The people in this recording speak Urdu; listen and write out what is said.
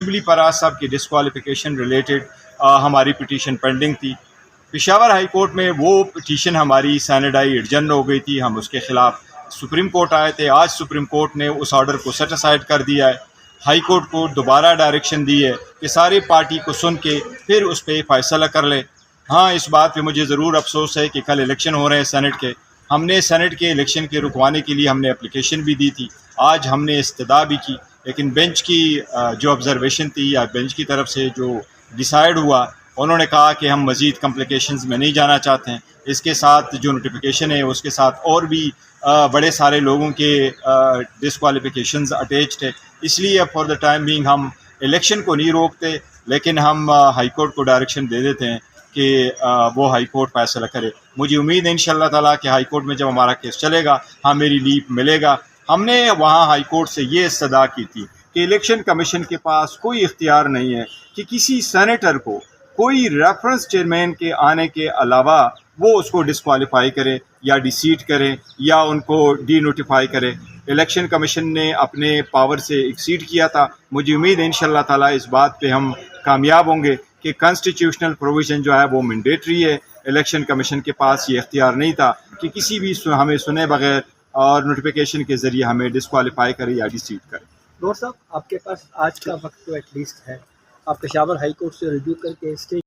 اسمبلی پراز صاحب کی ڈسکوالیفیکیشن ریلیٹڈ ہماری پٹیشن پینڈنگ تھی. پشاور ہائی کورٹ میں وہ پٹیشن ہماری سینڈائی ایڈجن ہو گئی تھی. ہم اس کے خلاف سپریم کورٹ آئے تھے. آج سپریم کورٹ نے اس آرڈر کو سیٹ اسائڈ کر دیا ہے. ہائی کورٹ کو دوبارہ ڈائریکشن دی ہے کہ ساری پارٹی کو سن کے پھر اس پہ فیصلہ کر لے. ہاں، اس بات پہ مجھے ضرور افسوس ہے کہ کل الیکشن ہو رہے ہیں سینٹ کے. ہم نے سینٹ کے الیکشن کے رکوانے کے لیے ہم نے اپلیکیشن بھی دی تھی. آج ہم نے استدعا بھی کی، لیکن بینچ کی جو آبزرویشن تھی یا بینچ کی طرف سے جو ڈیسائیڈ ہوا، انہوں نے کہا کہ ہم مزید کمپلیکیشنز میں نہیں جانا چاہتے ہیں. اس کے ساتھ جو نوٹیفیکیشن ہے اس کے ساتھ اور بھی بڑے سارے لوگوں کے ڈسکوالیفیکیشنز اٹیچڈ ہے. اس لیے فار دا ٹائم بینگ ہم الیکشن کو نہیں روکتے، لیکن ہم ہائی کورٹ کو ڈائریکشن دے دیتے ہیں کہ وہ ہائی کورٹ فیصلہ کرے. مجھے امید ہے انشاءاللہ تعالیٰ کہ ہائی کورٹ میں جب ہمارا کیس چلے گا ہمیں ریلیف ملے گا. ہم نے وہاں ہائی کورٹ سے یہ استدعا کی تھی کہ الیکشن کمیشن کے پاس کوئی اختیار نہیں ہے کہ کسی سینیٹر کو کوئی ریفرنس چیئرمین کے آنے کے علاوہ وہ اس کو ڈسکوالیفائی کرے یا ڈیسیٹ کرے یا ان کو ڈی نوٹیفائی کرے. الیکشن کمیشن نے اپنے پاور سے ایکسیڈ کیا تھا. مجھے امید ہے انشاءاللہ تعالیٰ اس بات پہ ہم کامیاب ہوں گے کہ کانسٹیٹیوشنل پروویژن جو ہے وہ مینڈیٹری ہے. الیکشن کمیشن کے پاس یہ اختیار نہیں تھا کہ کسی بھی ہمیں سنے بغیر اور نوٹیفیکیشن کے ذریعے ہمیں ڈسکوالیفائی کرے یا ڈیسیٹ کرے. گور صاحب، آپ کے پاس آج کا وقت تو ایٹ لیسٹ ہے. آپ پشاور ہائی کورٹ سے رجوع کر کے اسٹے